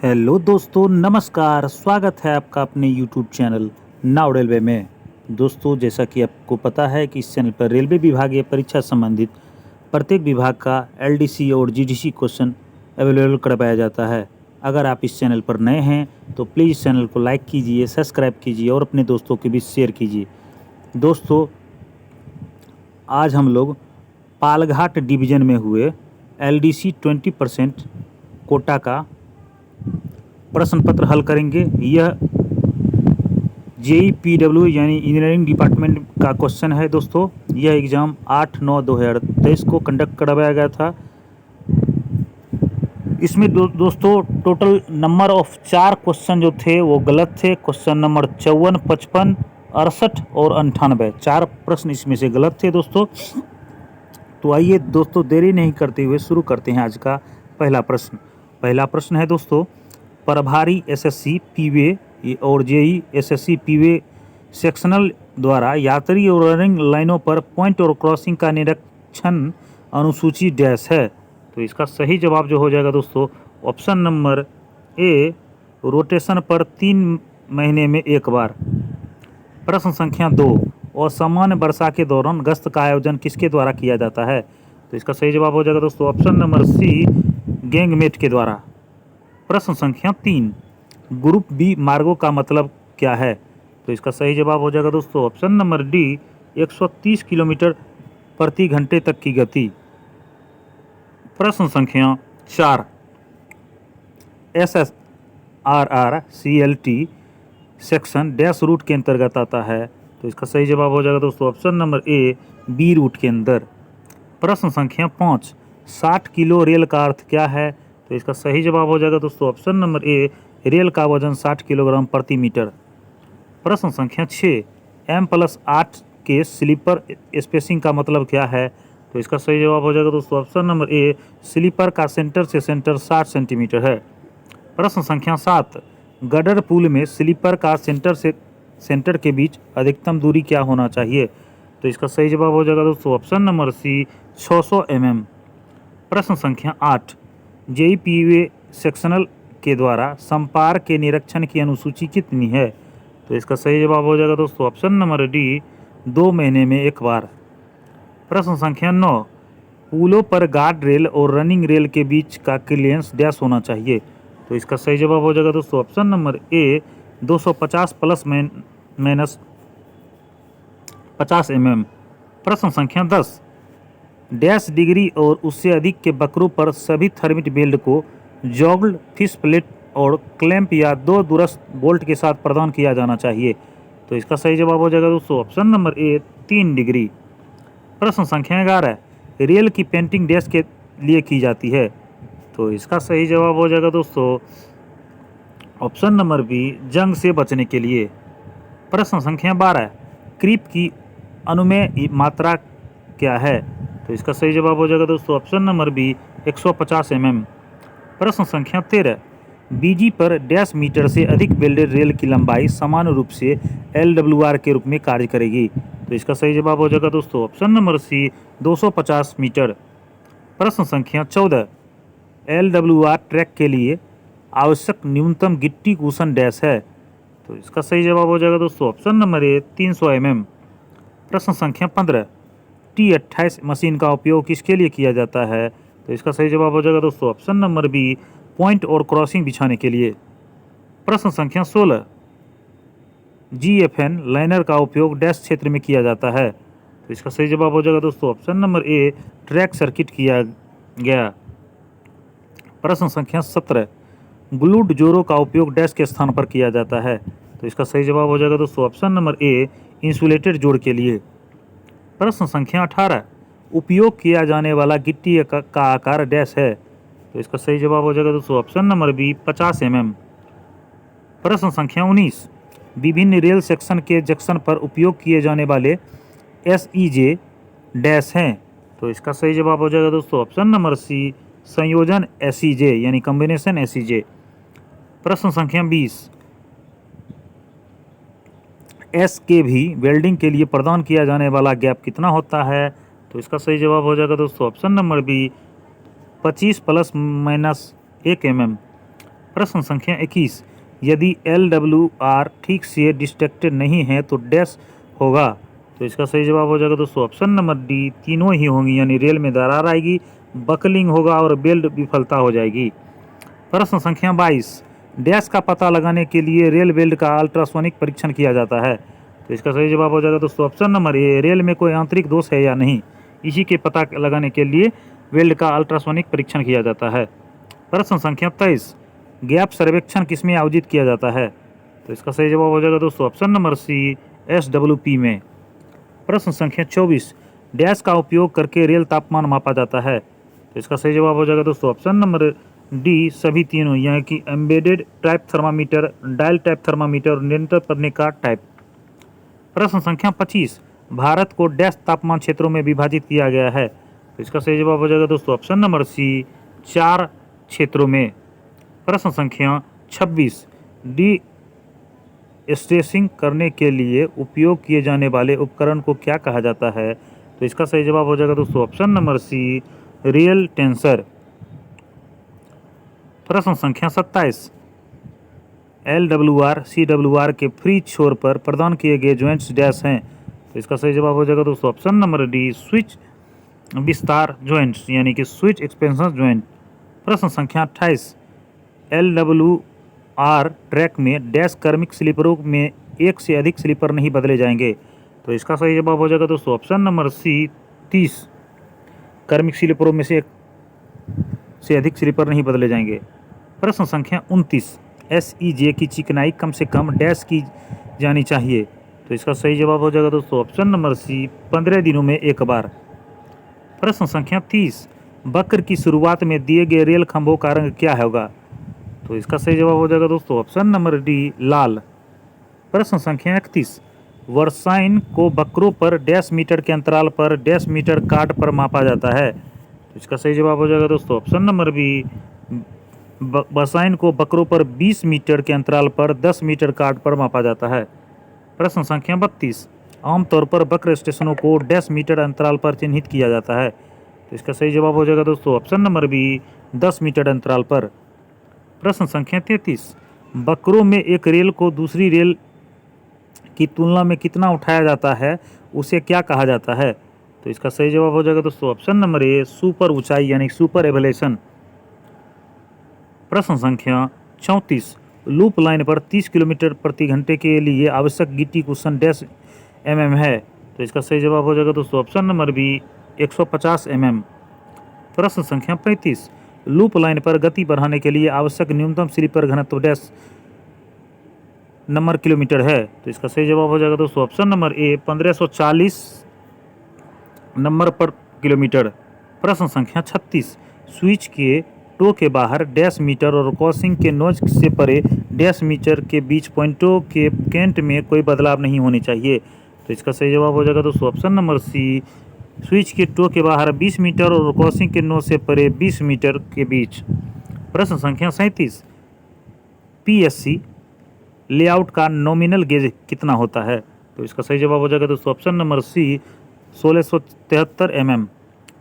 Hello दोस्तों, नमस्कार। स्वागत है आपका अपने यूट्यूब चैनल नाउ रेलवे में। दोस्तों, जैसा कि आपको पता है कि इस चैनल पर रेलवे विभागीय परीक्षा संबंधित प्रत्येक विभाग का एलडीसी और जीडीसी क्वेश्चन अवेलेबल करवाया जाता है। अगर आप इस चैनल पर नए हैं तो प्लीज़ इस चैनल को लाइक कीजिए, सब्सक्राइब कीजिए और अपने दोस्तों के बीच शेयर कीजिए। दोस्तों, आज हम लोग पालघाट डिवीज़न में हुए एलडीसी 20% कोटा का प्रश्न पत्र हल करेंगे। यह JEPW यानी इंजीनियरिंग डिपार्टमेंट का क्वेश्चन है। दोस्तों, यह एग्ज़ाम 8/9/2023 को कंडक्ट करवाया गया था। इसमें दोस्तों टोटल नंबर ऑफ 4 क्वेश्चन जो थे वो गलत थे। क्वेश्चन नंबर 54, 55, 68 और 98, 4 प्रश्न इसमें से गलत थे दोस्तों। तो आइए दोस्तों, देरी नहीं करते हुए शुरू करते हैं आज का पहला प्रश्न। पहला प्रश्न है दोस्तों, प्रभारी एसएससी पीवे और जेई एसएससी पीवे सेक्शनल द्वारा यात्री और रनिंग लाइनों पर पॉइंट और क्रॉसिंग का निरीक्षण अनुसूची डैश है। तो इसका सही जवाब जो हो जाएगा दोस्तों, ऑप्शन नंबर ए, रोटेशन पर 3 महीने में एक बार। प्रश्न संख्या 2, असामान्य वर्षा के दौरान गश्त का आयोजन किसके द्वारा किया जाता है? तो इसका सही जवाब हो जाएगा दोस्तों, ऑप्शन नंबर सी, गैंगमेट के द्वारा। प्रश्न संख्या 3, ग्रुप बी मार्गों का मतलब क्या है? तो इसका सही जवाब हो जाएगा दोस्तों, ऑप्शन नंबर डी, 130 किलोमीटर प्रति घंटे तक की गति। प्रश्न संख्या 4, SSRR CLT section dash route के अंतर्गत आता है। तो इसका सही जवाब हो जाएगा दोस्तों, option number A, B route के अंदर। प्रश्न संख्या 5, 60 किलो रेल का अर्थ क्या है? तो इसका सही जवाब हो जाएगा दोस्तों, ऑप्शन नंबर ए, रेल का वजन 60 किलोग्राम प्रति मीटर। प्रश्न संख्या 6, M+8 के स्लीपर स्पेसिंग का मतलब क्या है? तो इसका सही जवाब हो जाएगा दोस्तों, ऑप्शन नंबर ए, स्लीपर का सेंटर से सेंटर 60 सेंटीमीटर है। प्रश्न संख्या 7, गडर पुल में स्लीपर का सेंटर से सेंटर के बीच अधिकतम दूरी क्या होना चाहिए? तो इसका सही जवाब हो जाएगा दोस्तों, ऑप्शन नंबर सी, 600 mm। प्रश्न संख्या 8, JEPW सेक्शनल के द्वारा संपार के निरीक्षण की अनुसूची कितनी है? तो इसका सही जवाब हो जाएगा दोस्तों, ऑप्शन नंबर डी, 2 महीने में एक बार। प्रश्न संख्या 9, पुलों पर गार्ड रेल और रनिंग रेल के बीच का क्लियरेंस डैश होना चाहिए? तो इसका सही जवाब हो जाएगा दोस्तों, ऑप्शन नंबर ए, 250 प्लस माइनस 50 mm। प्रश्न संख्या 10, डैश डिग्री और उससे अधिक के बकरों पर सभी थर्मिट बेल्ट को जॉग्ड फिश प्लेट और क्लैंप या 2 दुरुस्त बोल्ट के साथ प्रदान किया जाना चाहिए? तो इसका सही जवाब हो जाएगा दोस्तों, ऑप्शन नंबर ए, 3 डिग्री। प्रश्न संख्या 11, रेल की पेंटिंग डैश के लिए की जाती है? तो इसका सही जवाब हो जाएगा दोस्तों, ऑप्शन नंबर बी, जंग से बचने के लिए। प्रश्न संख्या 12, क्रीप की अनुमेय मात्रा क्या है? तो इसका सही जवाब हो जाएगा दोस्तों, ऑप्शन नंबर बी, 150 mm। प्रश्न संख्या 13, बीजी पर डैश मीटर से अधिक वेल्डेड रेल की लंबाई समान रूप से LWR के रूप में कार्य करेगी? तो इसका सही जवाब हो जाएगा दोस्तों, ऑप्शन नंबर सी, 250 मीटर। प्रश्न संख्या 14, LWR ट्रैक के लिए आवश्यक न्यूनतम गिट्टी कुशन डैश है? तो इसका सही जवाब हो जाएगा दोस्तों, ऑप्शन नंबर ए, 300 mm। प्रश्न संख्या 15, T28 मशीन का उपयोग किसके लिए किया जाता है? तो इसका सही जवाब हो जाएगा दोस्तों, ऑप्शन नंबर बी, पॉइंट और क्रॉसिंग बिछाने के लिए। प्रश्न संख्या 16, GFN लाइनर का उपयोग डैश क्षेत्र में किया जाता है? तो इसका सही जवाब हो जाएगा दोस्तों, ऑप्शन नंबर ए, ट्रैक सर्किट किया गया। प्रश्न संख्या 17, ग्लूड जोड़ों का उपयोग डैश के स्थान पर किया जाता है? तो इसका सही जवाब हो जाएगा दोस्तों, ऑप्शन नंबर ए, इंसुलेटेड जोड़ के लिए। प्रश्न संख्या 18, उपयोग किया जाने वाला गिट्टी का आकार डैश है? तो इसका सही जवाब हो जाएगा दोस्तों, ऑप्शन नंबर बी, 50 mm। प्रश्न संख्या 19, विभिन्न रेल सेक्शन के जंक्शन पर उपयोग किए जाने वाले SEJ डैश हैं? तो इसका सही जवाब हो जाएगा दोस्तों, ऑप्शन नंबर सी, संयोजन SEJ यानी कॉम्बिनेशन SEJ। प्रश्न संख्या 20, SKV वेल्डिंग के लिए प्रदान किया जाने वाला गैप कितना होता है? तो इसका सही जवाब हो जाएगा दोस्तों, ऑप्शन नंबर बी, 25 ± 1 mm। प्रश्न संख्या 21, यदि LWR ठीक से डिस्ट्रक्टेड नहीं है तो डैश होगा। तो इसका सही जवाब हो जाएगा दोस्तों ऑप्शन नंबर डी, तीनों ही होंगी, यानी रेल में दरार आएगी, बकलिंग होगा और बेल्ट विफलता हो जाएगी। प्रश्न संख्या 22, डैश का पता लगाने के लिए रेल बेल्ट का अल्ट्रासोनिक परीक्षण किया जाता है। तो इसका सही जवाब हो जाएगा दोस्तों ऑप्शन नंबर ए, रेल में कोई आंतरिक दोष है या नहीं, इसी के पता लगाने के लिए बेल्ट का अल्ट्रासोनिक परीक्षण किया जाता है। प्रश्न संख्या 23, गैप सर्वेक्षण किसमें आयोजित किया जाता है। तो इसका सही जवाब हो जाएगा दोस्तों ऑप्शन नंबर सी, SWP में। प्रश्न संख्या 24, डैश का उपयोग करके रेल तापमान मापा जाता है। तो इसका सही जवाब हो जाएगा दोस्तों ऑप्शन नंबर डी, सभी तीनों, यानी कि embedded type thermometer, dial type thermometer और निरंतर पढ़ने का टाइप। प्रश्न संख्या 25, भारत को डैश तापमान क्षेत्रों में विभाजित किया गया है। तो इसका सही जवाब हो जाएगा दोस्तों ऑप्शन नंबर सी, 4 क्षेत्रों में। प्रश्न संख्या 26, डी स्ट्रेसिंग करने के लिए उपयोग किए जाने वाले उपकरण को क्या कहा जाता है। तो इसका सही जवाब हो जाएगा दोस्तों option number C, real tensor. प्रश्न संख्या 27, LWR CWR के फ्री छोर पर प्रदान किए गए ज्वाइंट्स डैश हैं। तो इसका सही जवाब हो जाएगा दोस्तों ऑप्शन नंबर डी, स्विच विस्तार ज्वाइंट्स, यानी कि स्विच एक्सपेंशन ज्वाइंट। प्रश्न संख्या 28, LWR ट्रैक में डैश क्रमिक स्लीपरों में एक से अधिक स्लीपर नहीं बदले जाएंगे। तो इसका सही जवाब हो जाएगा दोस्तों ऑप्शन नंबर सी, 30 क्रमिक स्लीपरों में से एक से अधिक स्लीपर नहीं बदले जाएंगे। प्रश्न संख्या 29, SEJ की चिकनाई कम से कम डैश की जानी चाहिए। तो इसका सही जवाब हो जाएगा दोस्तों ऑप्शन नंबर सी, 15 दिनों में एक बार। प्रश्न संख्या 30, वक्र की शुरुआत में दिए गए रेल खंभों का रंग क्या होगा। तो इसका सही जवाब हो जाएगा दोस्तों ऑप्शन नंबर डी, लाल। प्रश्न संख्या 31, वर्साइन को वक्रों पर डैश मीटर के अंतराल पर डैश मीटर कार्ड पर मापा जाता है। तो इसका सही जवाब हो जाएगा दोस्तों ऑप्शन नंबर बी, वर्साइन को वक्रों पर 20 मीटर के अंतराल पर 10 मीटर कार्ड पर मापा जाता है। प्रश्न संख्या 32, आमतौर पर वक्र स्टेशनों को डैश मीटर अंतराल पर चिन्हित किया जाता है। तो इसका सही जवाब हो जाएगा दोस्तों ऑप्शन नंबर बी, 10 मीटर अंतराल पर। प्रश्न संख्या 33, वक्रों में एक रेल को दूसरी रेल की तुलना में कितना उठाया जाता है, उसे क्या कहा जाता है। तो इसका सही जवाब हो जाएगा दोस्तों ऑप्शन नंबर ए, सुपर ऊंचाई, यानी सुपर एवेलेशन। प्रश्न संख्या 34, लूप लाइन पर 30 किलोमीटर प्रति घंटे के लिए आवश्यक गिट्टी कुशन डैश mm है। तो इसका सही जवाब हो जाएगा दोस्तों ऑप्शन नंबर बी, 150 mm। प्रश्न संख्या 35, लूप लाइन पर गति बढ़ाने के लिए आवश्यक न्यूनतम स्लीपर घनत्व डैश नंबर किलोमीटर है। तो इसका सही जवाब हो जाएगा दोस्तों ऑप्शन नंबर ए, 1540 नंबर पर किलोमीटर। प्रश्न संख्या 36, स्विच के टो के बाहर डैश मीटर और क्रॉसिंग के नोज से परे डैश मीटर के बीच पॉइंटों के केंट में कोई बदलाव नहीं होनी चाहिए। तो इसका सही जवाब हो जाएगा दोस्तों ऑप्शन नंबर सी, स्विच के टो के बाहर 20 मीटर और क्रॉसिंग के नोज से परे 20 मीटर के बीच। प्रश्न संख्या 37, PSC लेआउट का नॉमिनल गेज कितना होता है। तो इसका सही जवाब हो जाएगा दोस्तों ऑप्शन नंबर सी, 1673 mm।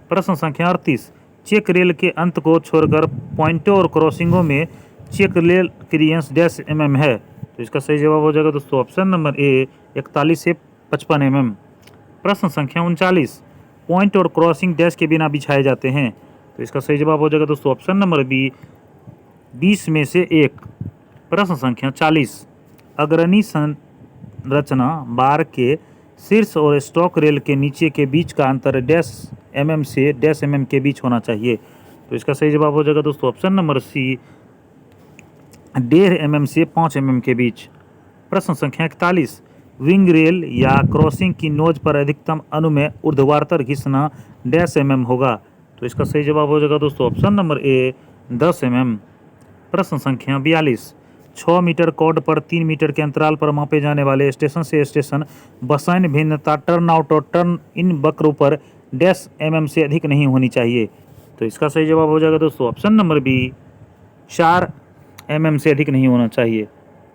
प्रश्न संख्या 38, चेक रेल के अंत को छोड़कर पॉइंटों और क्रॉसिंगों में check rail clearance dash mm है। तो इसका सही जवाब हो जाएगा दोस्तों ऑप्शन नंबर ए, 41 से 55 mm। प्रश्न संख्या 39, पॉइंट और क्रॉसिंग डैश के बिना बिछाए जाते हैं। तो इसका सही जवाब हो जाएगा दोस्तों ऑप्शन नंबर बी, 20 में से 1। प्रश्न संख्या 40, अग्रणी संरचना बार के शीर्ष और स्टॉक रेल के नीचे के बीच का अंतर डैश mm से डैश mm के बीच होना चाहिए। तो इसका सही जवाब हो जाएगा दोस्तों ऑप्शन नंबर सी, 1.5 mm से 5 mm के बीच। प्रश्न संख्या 41, विंग रेल या क्रॉसिंग की नोज पर अधिकतम अनुमेय ऊर्ध्वाधर घिसना डैश mm होगा। तो इसका सही जवाब हो जाएगा दोस्तों ऑप्शन नंबर ए, 10 mm। प्रश्न संख्या 42, 6 मीटर कॉर्ड पर 3 मीटर के अंतराल पर मापे जाने वाले स्टेशन से स्टेशन बसाइन भिन्नता टर्न आउट और टर्न इन वक्रों पर डैश mm से अधिक नहीं होनी चाहिए। तो इसका सही जवाब हो जाएगा दोस्तों ऑप्शन नंबर बी, 4 mm से अधिक नहीं होना चाहिए।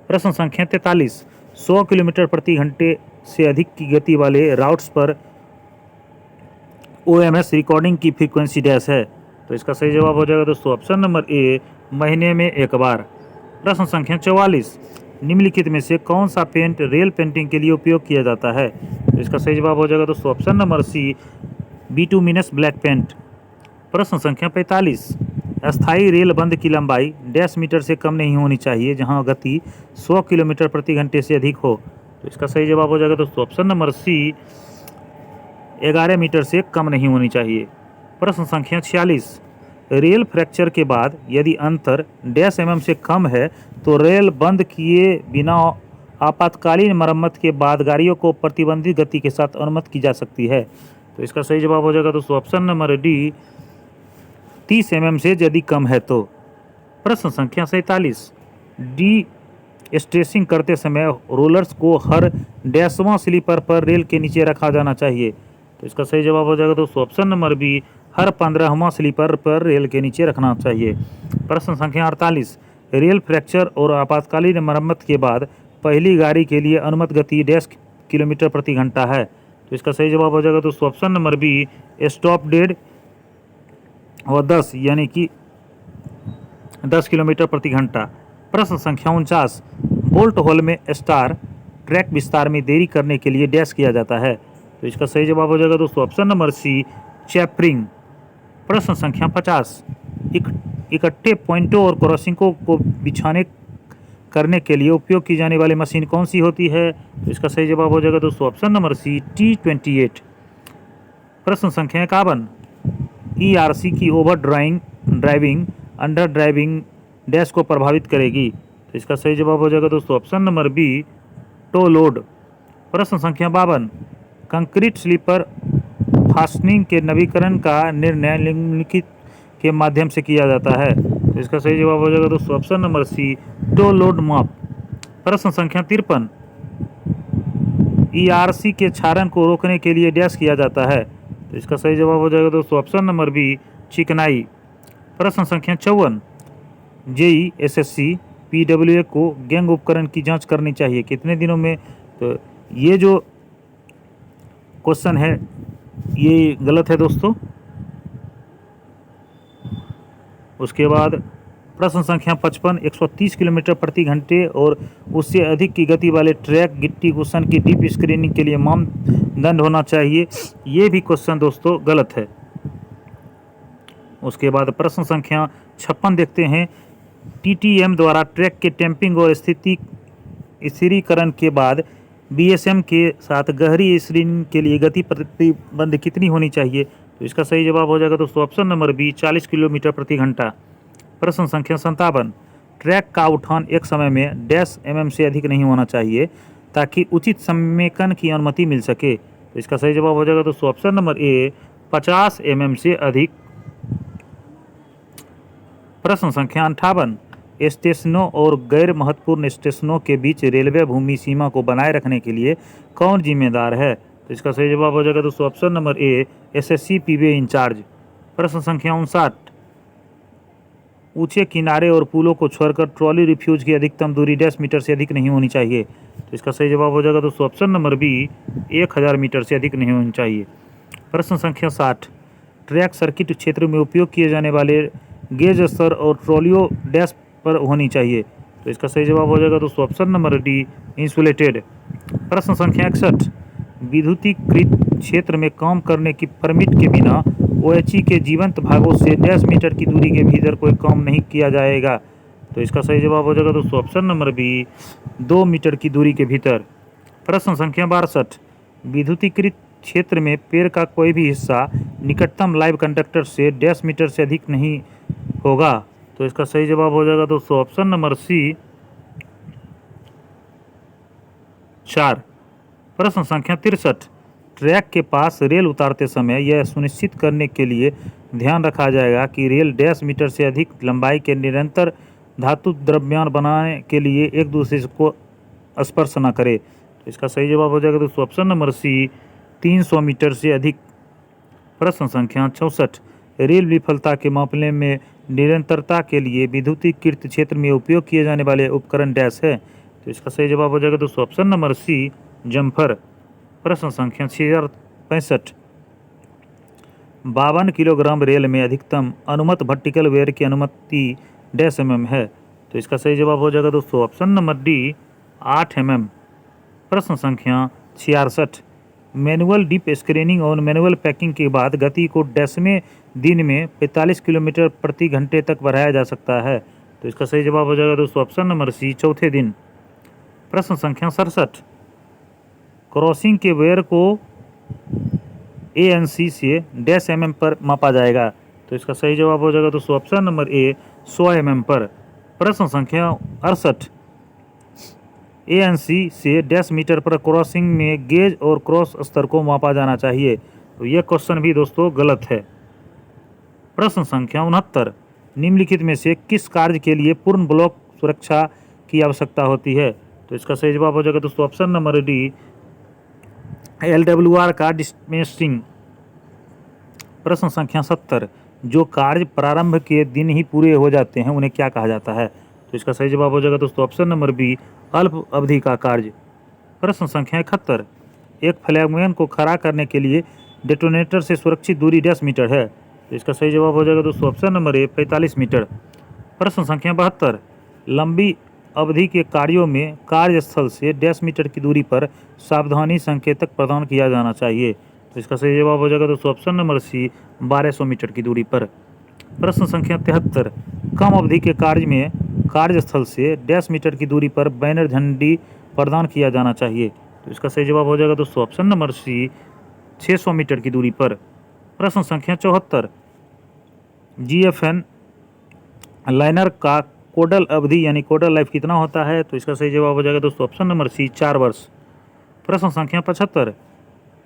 प्रश्न संख्या 43, 100 किलोमीटर प्रति घंटे से अधिक की गति वाले राउट्स पर OMS रिकॉर्डिंग की फ्रीक्वेंसी डैश है। तो इसका सही जवाब हो जाएगा दोस्तों ऑप्शन नंबर ए, महीने में एक बार। प्रश्न संख्या 44, निम्नलिखित में से कौन सा पेंट रेल पेंटिंग के लिए उपयोग किया जाता है? तो इसका सही जवाब हो जाएगा दोस्तों option number C, bituminous black paint. प्रश्न संख्या 45, अस्थायी रेल बंद की लंबाई डैश मीटर से कम नहीं होनी चाहिए जहां गति 100 किलोमीटर प्रति घंटे से अधिक हो। तो इसका सही जवाब हो जाएगा दोस्तों ऑप्शन नंबर सी, 11 मीटर से कम नहीं होनी चाहिए। प्रश्न संख्या 46, रेल फ्रैक्चर के बाद यदि अंतर डैश एमएम से कम है तो रेल बंद किए बिना आपातकालीन मरम्मत के बाद गाड़ियों को प्रतिबंधित गति के साथ अनुमत की जा सकती है। तो इसका सही जवाब हो जाएगा दोस्तों ऑप्शन नंबर डी, 30 एमएम से यदि कम है तो। प्रश्न संख्या 47, डी स्ट्रेसिंग करते समय रोलर्स को हर डैशवां स्लीपर पर रेल के नीचे रखा जाना चाहिए। तो इसका सही जवाब हो जाएगा दोस्तों ऑप्शन नंबर बी, हर 15वां स्लीपर पर रेल के नीचे रखना चाहिए। प्रश्न संख्या 48, रेल फ्रैक्चर और आपातकालीन मरम्मत के बाद पहली गाड़ी के लिए अनुमत गति डैश किलोमीटर प्रति घंटा है। तो इसका सही जवाब हो जाएगा दोस्तों option number B, stop dead और 10 यानी कि 10 किलोमीटर प्रति घंटा। प्रश्न संख्या 49, बोल्ट होल में स्टार ट्रैक विस्तार में देरी करने के लिए डैश किया जाता है। तो इसका सही जवाब हो जाएगा दोस्तों ऑप्शन नंबर सी, चैपरिंग। प्रश्न संख्या 50, इकट्ठे पॉइंटों और क्रॉसिंगों को बिछाने करने के लिए उपयोग की जाने वाली मशीन कौन सी होती है? तो इसका सही जवाब हो जाएगा दोस्तों ऑप्शन नंबर सी, T28। प्रश्न संख्या 51, ERC की over driving under driving dash को प्रभावित करेगी। तो इसका सही जवाब हो जाएगा दोस्तों option number B, toe load. प्रश्न संख्या 52, कंक्रीट स्लीपर फास्टनिंग के नवीकरण का निर्णय निम्नलिखित के माध्यम से किया जाता है। तो इसका सही जवाब हो जाएगा दोस्तों option number C, toe load माप। प्रश्न संख्या 53, ERC के क्षारण को रोकने के लिए डैश किया जाता है। तो इसका सही जवाब हो जाएगा दोस्तों ऑप्शन नंबर बी, चिकनाई। प्रश्न संख्या 54, JEE SSC PWA को गैंग उपकरण की जांच करनी चाहिए कितने दिनों में? तो ये जो क्वेश्चन है ये गलत है दोस्तों। उसके बाद प्रश्न संख्या 55, 130 किलोमीटर प्रति घंटे और उससे अधिक की गति वाले ट्रैक गिट्टी कुशन की डीप स्क्रीनिंग के लिए मानदंड होना चाहिए। ये भी क्वेश्चन दोस्तों गलत है। उसके बाद प्रश्न संख्या 56 देखते हैं, TTM द्वारा ट्रैक के टेम्पिंग और स्थिरीकरण के बाद BSM के साथ गहरी स्क्रीनिंग के लिए गति प्रतिबंध कितनी होनी चाहिए? तो इसका सही जवाब हो जाएगा दोस्तों ऑप्शन नंबर बी, 40 किलोमीटर प्रति घंटा। प्रश्न संख्या 57, ट्रैक का उठान एक समय में डैश mm से अधिक नहीं होना चाहिए ताकि उचित समेकन की अनुमति मिल सके। तो इसका सही जवाब हो जाएगा दोस्तों ऑप्शन नंबर ए, 50 mm से अधिक। प्रश्न संख्या 58, स्टेशनों और गैर महत्वपूर्ण स्टेशनों के बीच रेलवे भूमि सीमा को बनाए रखने के लिए कौन जिम्मेदार है? तो इसका सही जवाब हो जाएगा दोस्तों option number A, SSC PBA in charge. प्रश्न संख्या 59, ऊंचे किनारे और पुलों को छोड़कर ट्रॉली रिफ्यूज की अधिकतम दूरी डैश मीटर से अधिक नहीं होनी चाहिए। तो इसका सही जवाब हो जाएगा दोस्तों ऑप्शन नंबर बी, 1000 मीटर से अधिक नहीं होनी चाहिए। प्रश्न संख्या 60, ट्रैक सर्किट क्षेत्र में उपयोग किए जाने वाले गेज स्तर और ट्रॉलियों डैश पर होनी चाहिए। तो इसका सही जवाब हो जाएगा दोस्तों ऑप्शन नंबर डी, इंसुलेटेड। प्रश्न संख्या 61, विद्युतीकृत क्षेत्र में काम करने की परमिट के बिना OHE के जीवंत भागों से डैश मीटर की दूरी के भीतर कोई काम नहीं किया जाएगा। तो इसका सही जवाब हो जाएगा दोस्तों ऑप्शन नंबर बी, 2 मीटर की दूरी के भीतर। प्रश्न संख्या 62, विद्युतीकृत क्षेत्र में पेड़ का कोई भी हिस्सा निकटतम लाइव कंडक्टर से डैश मीटर से अधिक नहीं होगा। तो इसका सही जवाब हो जाएगा दोस्तों ऑप्शन नंबर सी, 4। प्रश्न संख्या 63, ट्रैक के पास रेल उतारते समय यह सुनिश्चित करने के लिए ध्यान रखा जाएगा कि रेल डैश मीटर से अधिक लंबाई के निरंतर धातु द्रव्यमान बनाने के लिए एक दूसरे को स्पर्श न करे। तो इसका सही जवाब हो जाएगा दोस्तों ऑप्शन नंबर सी, 300 मीटर से अधिक। प्रश्न संख्या 64, रेल विफलता के मामले में निरंतरता के लिए विद्युतीकृत क्षेत्र में उपयोग किए जाने वाले उपकरण डैश है। तो इसका सही जवाब हो जाएगा दोस्तों ऑप्शन नंबर सी, जम्फर। प्रश्न संख्या 65, 52 किलोग्राम रेल में अधिकतम अनुमत वर्टिकल वेयर की अनुमति डैश mm है। तो इसका सही जवाब हो जाएगा दोस्तों ऑप्शन नंबर डी 8 mm। प्रश्न संख्या 66, मैनुअल डीप स्क्रीनिंग और मैनुअल पैकिंग के बाद गति को 10वें दिन में 45 किलोमीटर प्रति घंटे तक बढ़ाया जा सकता है। तो इसका सही जवाब हो जाएगा दोस्तों ऑप्शन नंबर सी 4थे दिन। प्रश्न संख्या 67, क्रॉसिंग के वेयर को ANC से डैश mm पर मापा जाएगा। तो इसका सही जवाब हो जाएगा दोस्तों ऑप्शन नंबर ए 100 mm पर। प्रश्न संख्या 68, ANC से डैश मीटर पर क्रॉसिंग में गेज और क्रॉस स्तर को मापा जाना चाहिए। तो यह क्वेश्चन भी दोस्तों गलत है। प्रश्न संख्या 69, निम्नलिखित में से किस कार्य के लिए पूर्ण ब्लॉक सुरक्षा की आवश्यकता होती है। तो इसका सही जवाब हो जाएगा दोस्तों ऑप्शन नंबर डी LWR का डिस्मिसिंग। प्रश्न संख्या 70, जो कार्य प्रारंभ के दिन ही पूरे हो जाते हैं उन्हें क्या कहा जाता है। तो इसका सही जवाब हो जाएगा दोस्तों ऑप्शन नंबर बी अल्प अवधि का कार्य। प्रश्न संख्या 71, एक फ्लैगमैन को खड़ा करने के लिए डेटोनेटर से सुरक्षित दूरी 10 मीटर है। तो इसका सही जवाब हो जाएगा दोस्तों ऑप्शन नंबर ए 45 मीटर। प्रश्न संख्या 72, लंबी अवधि के कार्यों में कार्यस्थल से 10 मीटर की दूरी पर सावधानी संकेतक प्रदान किया जाना चाहिए। तो इसका सही जवाब हो जाएगा दोस्तों ऑप्शन नंबर सी 1200 मीटर की दूरी पर। प्रश्न संख्या 73, कम अवधि के कार्य में कार्यस्थल से 10 मीटर की दूरी पर बैनर झंडी प्रदान किया जाना चाहिए। तो इसका सही जवाब हो जाएगा दोस्तों ऑप्शन नंबर सी 600 मीटर की दूरी पर। प्रश्न संख्या 74, GFN लाइनर का कोडल अवधि यानी कोडल लाइफ कितना होता है। तो इसका सही जवाब हो जाएगा दोस्तों ऑप्शन नंबर सी 4 वर्ष। प्रश्न संख्या 75,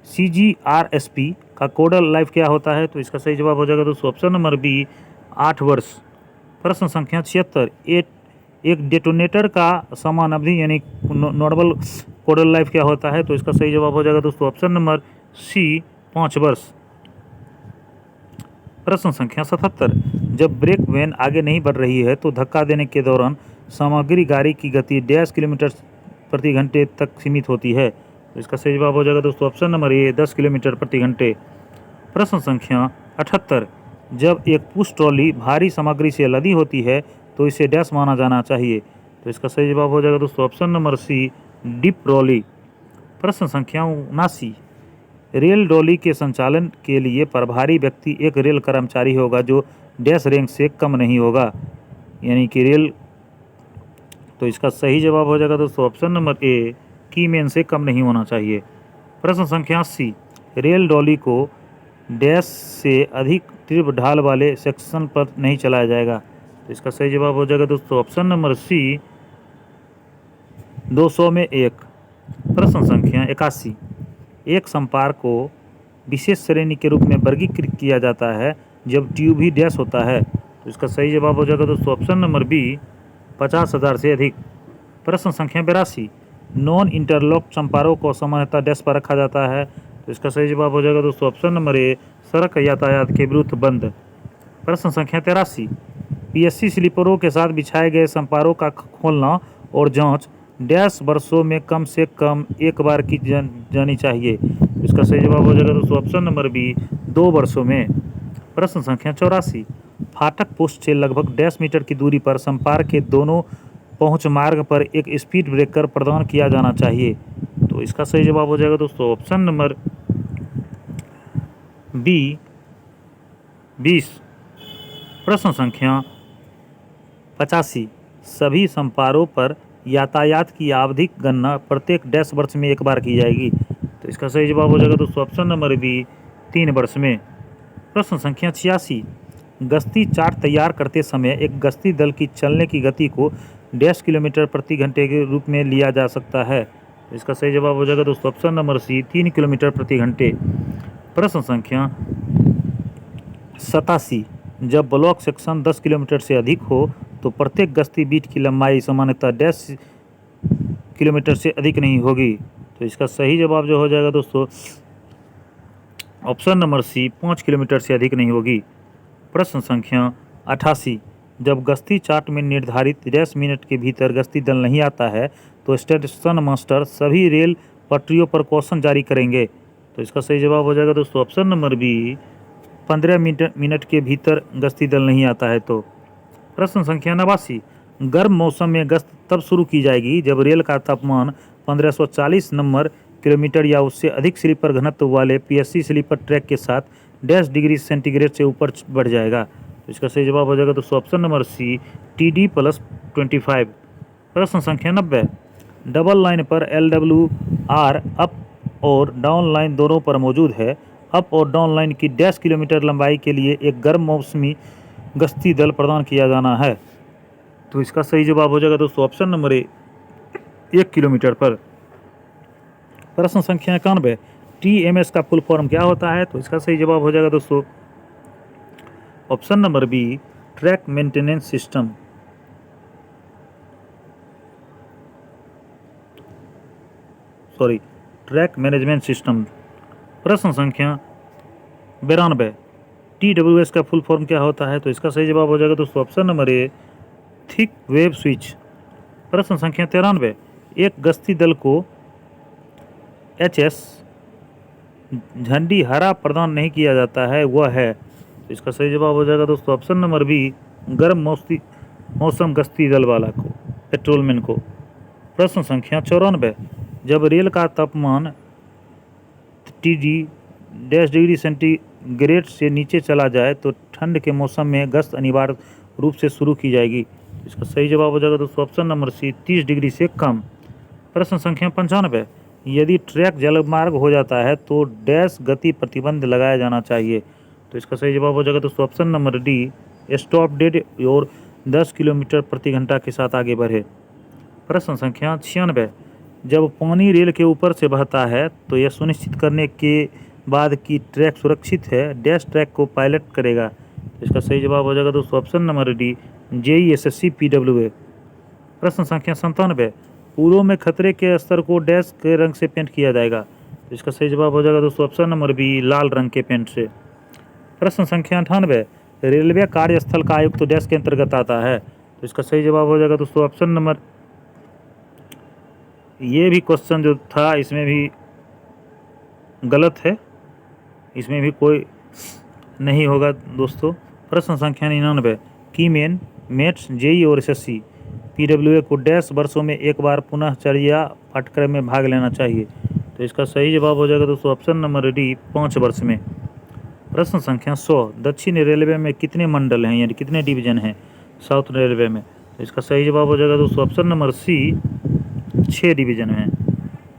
CGRSP का कोडल लाइफ क्या होता है। तो इसका सही जवाब हो जाएगा दोस्तों ऑप्शन नंबर बी 8 वर्ष। प्रश्न संख्या 76, एक डेटोनेटर का समान अवधि यानी नॉर्मल कोडल लाइफ क्या होता है। तो इसका सही जवाब हो जाएगा दोस्तों ऑप्शन नंबर सी 5 वर्ष। प्रश्न संख्या 77, जब ब्रेक वैन आगे नहीं बढ़ रही है तो धक्का देने के दौरान सामग्री गाड़ी की गति 10 किलोमीटर प्रति घंटे तक सीमित होती है। तो इसका सही जवाब हो जाएगा दोस्तों ऑप्शन नंबर ए 10 किलोमीटर प्रति घंटे। प्रश्न संख्या 78, जब एक पुश ट्रॉली भारी सामग्री से लदी होती है तो इसे डैश माना जाना चाहिए। तो इसका सही जवाब हो जाएगा दोस्तों option number C dip trolley. प्रश्न संख्या 79, रेल डॉली के संचालन के लिए प्रभारी व्यक्ति एक रेल कर्मचारी होगा जो डैश रैंक से कम नहीं होगा यानी कि रेल। तो इसका सही जवाब हो जाएगा दोस्तों ऑप्शन नंबर ए कीमैन से कम नहीं होना चाहिए। प्रश्न संख्या 80, रेल डॉली को डैश से अधिक तीव्र ढाल वाले सेक्शन पर नहीं चलाया जाएगा। तो इसका सही जवाब हो जाएगा दोस्तों ऑप्शन नंबर सी 200 में 1। प्रश्न संख्या 81, एक संपार को विशेष श्रेणी के रूप में वर्गीकृत किया जाता है जब ट्यूब ही डैश होता है। तो इसका सही जवाब हो जाएगा दोस्तों ऑप्शन नंबर बी 50,000 से अधिक। प्रश्न संख्या 82, नॉन इंटरलॉक संपारों को सामान्यतः डैश पर रखा जाता है। तो इसका सही जवाब हो जाएगा दोस्तों ऑप्शन नंबर ए सड़क यातायात के विरुद्ध बंद। प्रश्न संख्या 83, PSC स्लीपरों के साथ बिछाए गए संपारों का खोलना और जांच डैश वर्षों में कम से कम एक बार की जानी चाहिए। इसका सही जवाब हो जाएगा दोस्तों ऑप्शन नंबर बी 2 वर्षों में। प्रश्न संख्या 84, फाटक पोस्ट से लगभग डैश मीटर की दूरी पर संपार के दोनों पहुंच मार्ग पर एक स्पीड ब्रेकर प्रदान किया जाना चाहिए। तो इसका सही जवाब हो जाएगा दोस्तों ऑप्शन नंबर बी 20। प्रश्न संख्या 85, सभी संपारों पर यातायात की आवधिक गणना प्रत्येक डैश वर्ष में एक बार की जाएगी। तो इसका सही जवाब हो जाएगा दोस्तों ऑप्शन नंबर बी 3 वर्ष में। प्रश्न संख्या 86, गश्ती चार्ट तैयार करते समय एक गश्ती दल की चलने की गति को डैश किलोमीटर प्रति घंटे के रूप में लिया जा सकता है। तो इसका सही जवाब हो जाएगा दोस्तों ऑप्शन नंबर सी 3 किलोमीटर प्रति घंटे। प्रश्न संख्या 87, जब ब्लॉक सेक्शन 10 किलोमीटर से अधिक हो तो प्रत्येक गश्ती बीट की लंबाई सामान्यतः डैश किलोमीटर से अधिक नहीं होगी। तो इसका सही जवाब जो हो जाएगा दोस्तों ऑप्शन नंबर सी 5 किलोमीटर से अधिक नहीं होगी। प्रश्न संख्या 88, जब गश्ती चार्ट में निर्धारित डैश मिनट के भीतर गश्ती दल नहीं आता है तो स्टेशन मास्टर सभी रेल पटरियों पर कॉशन जारी करेंगे। तो इसका सही जवाब हो जाएगा दोस्तों ऑप्शन नंबर बी 15 मिनट के भीतर गश्ती दल नहीं आता है तो। प्रश्न संख्या 89, गर्म मौसम में गश्त तब शुरू की जाएगी जब रेल का तापमान 1540 नंबर किलोमीटर या उससे अधिक स्लीपर घनत्व वाले पीएससी स्लीपर ट्रैक के साथ डैश डिग्री सेंटीग्रेड से ऊपर बढ़ जाएगा। तो इसका सही जवाब हो जाएगा दोस्तों ऑप्शन नंबर सी, TD+25। प्रश्न संख्या 90, डबल लाइन पर LWR अप और डाउन लाइन दोनों पर मौजूद है। अप और डाउन लाइन की डैश किलोमीटर लंबाई के लिए एक गर्म मौसमी गश्ती दल प्रदान किया जाना है। तो इसका सही जवाब हो जाएगा दोस्तों ऑप्शन नंबर ए, 1 किलोमीटर पर। प्रश्न संख्या 91, TMS का फुल फॉर्म क्या होता है? तो इसका सही जवाब हो जाएगा दोस्तों option number B, track maintenance system. Track management system. प्रश्न संख्या 92, TWS का फुल फॉर्म क्या होता है? तो इसका सही जवाब हो जाएगा दोस्तों ऑप्शन नंबर ए, थिक वेव स्विच। प्रश्न संख्या 93, एक गश्ती दल को HS झंडी हरा प्रदान नहीं किया जाता है, वह है। तो इसका सही जवाब हो जाएगा दोस्तों ऑप्शन नंबर बी, गर्म मौसम गश्ती दल वाला को, पेट्रोलमैन को। प्रश्न संख्या 94, जब रेल का तापमान TD-डिग्री सेंटीग्रेड से नीचे चला जाए तो ठंड के मौसम में गश्त अनिवार्य रूप से शुरू की जाएगी। इसका सही जवाब हो जाएगा दोस्तों ऑप्शन नंबर सी, 30 डिग्री से कम। प्रश्न संख्या 95, यदि ट्रैक जलमार्ग हो जाता है तो डैश गति प्रतिबंध लगाया जाना चाहिए। तो इसका सही जवाब हो जाएगा दोस्तों option number D, stop dead और 10 किलोमीटर प्रति घंटा के साथ आगे बढ़े। प्रश्न संख्या 96, जब पानी रेल के ऊपर से बहता है तो यह सुनिश्चित करने के बाद कि ट्रैक सुरक्षित है, डैश ट्रैक को पायलट करेगा। इसका सही जवाब हो जाएगा दोस्तों option number D, JEE SSC PWA। प्रश्न संख्या 97, पुलों में खतरे के स्तर को डैश के रंग से पेंट किया जाएगा। तो इसका सही जवाब हो जाएगा दोस्तों ऑप्शन नंबर बी, लाल रंग के पेंट से। प्रश्न संख्या 98, रेलवे कार्यस्थल का आयुक्त तो डैश के अंतर्गत आता है। तो इसका सही जवाब हो जाएगा दोस्तों ऑप्शन नंबर, ये भी क्वेश्चन जो था इसमें भी गलत है, इसमें भी कोई नहीं होगा दोस्तों। प्रश्न संख्या 99, कीमेन, मेट्स, JEE और SSC PWA को डैश वर्षों में एक बार पुनःचर्या पाठ्यक्रम में भाग लेना चाहिए। तो इसका सही जवाब हो जाएगा दोस्तों ऑप्शन नंबर डी, 5 वर्ष में। प्रश्न संख्या 100, दक्षिण रेलवे में कितने मंडल हैं यानी कितने डिवीजन हैं साउथ रेलवे में? तो इसका सही जवाब हो जाएगा दोस्तों ऑप्शन नंबर सी, 6 डिवीजन हैं।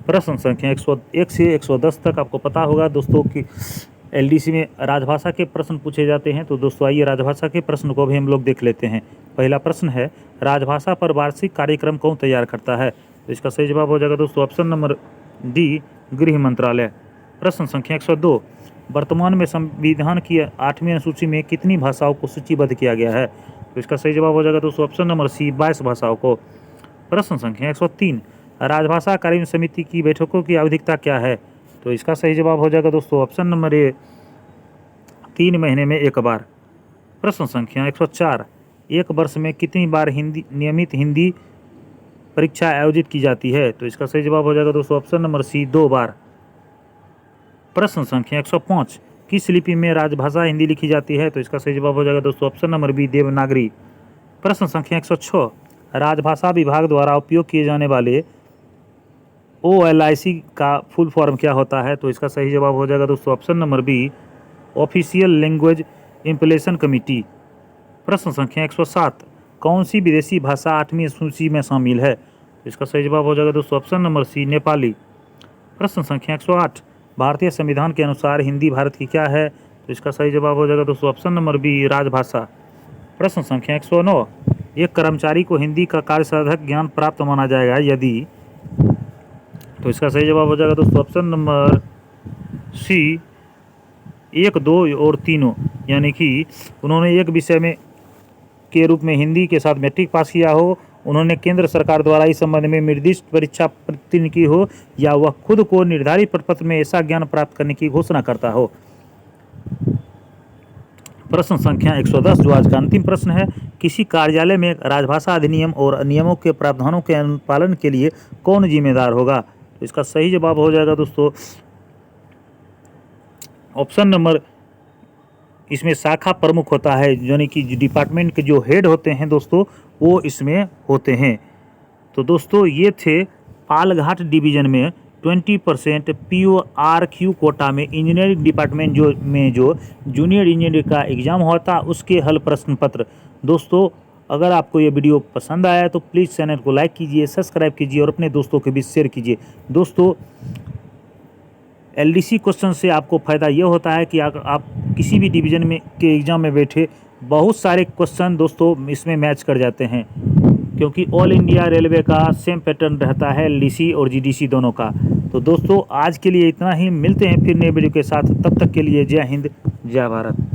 प्रश्न संख्या 101 से 110 तक आपको पता होगा दोस्तों कि LDC में राजभाषा के प्रश्न पूछे जाते हैं। तो दोस्तों आइए राजभाषा के प्रश्न को भी हम लोग देख लेते हैं। पहला प्रश्न है, राजभाषा पर वार्षिक कार्यक्रम कौन तैयार करता है? तो इसका सही जवाब हो जाएगा दोस्तों ऑप्शन नंबर डी, गृह मंत्रालय। प्रश्न संख्या 102, वर्तमान में संविधान की 8वीं अनुसूची में कितनी भाषाओं को सूचीबद्ध किया गया है? तो इसका सही जवाब हो जाएगा दोस्तों ऑप्शन नंबर सी, 22 भाषाओं को। प्रश्न संख्या 103, राजभाषा कार्य समिति की बैठकों की आवधिकता क्या है? तो इसका सही जवाब हो जाएगा दोस्तों ऑप्शन नंबर ए, 3 महीने में एक बार। प्रश्न संख्या 104, एक वर्ष में कितनी बार नियमित हिंदी परीक्षा आयोजित की जाती है? तो इसका सही जवाब हो जाएगा दोस्तों ऑप्शन नंबर सी, 2 बार। प्रश्न संख्या 105, किस लिपि में राजभाषा हिंदी लिखी जाती है? तो इसका सही जवाब हो जाएगा दोस्तों ऑप्शन नंबर बी, देवनागरी। प्रश्न संख्या 106, राजभाषा विभाग द्वारा उपयोग किए जाने वाले OLIC का फुल फॉर्म क्या होता है? तो इसका सही जवाब हो जाएगा दोस्तों option number B, official language implementation committee. प्रश्न संख्या 107, कौन सी विदेशी भाषा 8वीं सूची में शामिल है? तो इसका सही जवाब हो जाएगा दोस्तों ऑप्शन नंबर सी, नेपाली। प्रश्न संख्या 108, भारतीय संविधान के अनुसार हिंदी भारत की क्या है? तो इसका सही जवाब हो जाएगा दोस्तों ऑप्शन नंबर बी, राजभाषा। प्रश्न संख्या 109, एक कर्मचारी को हिंदी का कार्यसाधक ज्ञान प्राप्त माना जाएगा यदि? तो इसका सही जवाब हो जाएगा दोस्तों ऑप्शन नंबर सी, 1, 2 और तीनों, यानी कि उन्होंने एक विषय में के रूप में हिंदी के साथ मैट्रिक पास किया हो, उन्होंने केंद्र सरकार द्वारा इस संबंध में निर्दिष्ट परीक्षा उत्तीर्ण की हो, या वह खुद को निर्धारित प्रपत्र में ऐसा ज्ञान प्राप्त करने की घोषणा करता हो। प्रश्न संख्या 110, जो आज का अंतिम प्रश्न है, किसी कार्यालय में राजभाषा अधिनियम और नियमों के प्रावधानों के अनुपालन के लिए कौन जिम्मेदार होगा? तो इसका सही जवाब हो जाएगा दोस्तों ऑप्शन नंबर इसमें शाखा प्रमुख होता है, यानी कि डिपार्टमेंट के जो हेड होते हैं दोस्तों वो इसमें होते हैं। तो दोस्तों ये थे पालघाट डिवीज़न में 20% PORQ कोटा में इंजीनियरिंग डिपार्टमेंट जो जूनियर इंजीनियर का एग्ज़ाम हुआ था उसके हल प्रश्न पत्र। दोस्तों अगर आपको ये वीडियो पसंद आया तो प्लीज़ चैनल को लाइक कीजिए, सब्सक्राइब कीजिए और अपने दोस्तों के बीच शेयर कीजिए। दोस्तों LDC क्वेश्चन से आपको फ़ायदा ये होता है कि अगर आप किसी भी डिवीज़न में के एग्ज़ाम में बैठे बहुत सारे क्वेश्चन दोस्तों इसमें मैच कर जाते हैं, क्योंकि ऑल इंडिया रेलवे का सेम पैटर्न रहता है LDC और GDC दोनों का। तो दोस्तों आज के लिए इतना ही, मिलते हैं फिर नए वीडियो के साथ, तब तक के लिए जय हिंद जय भारत।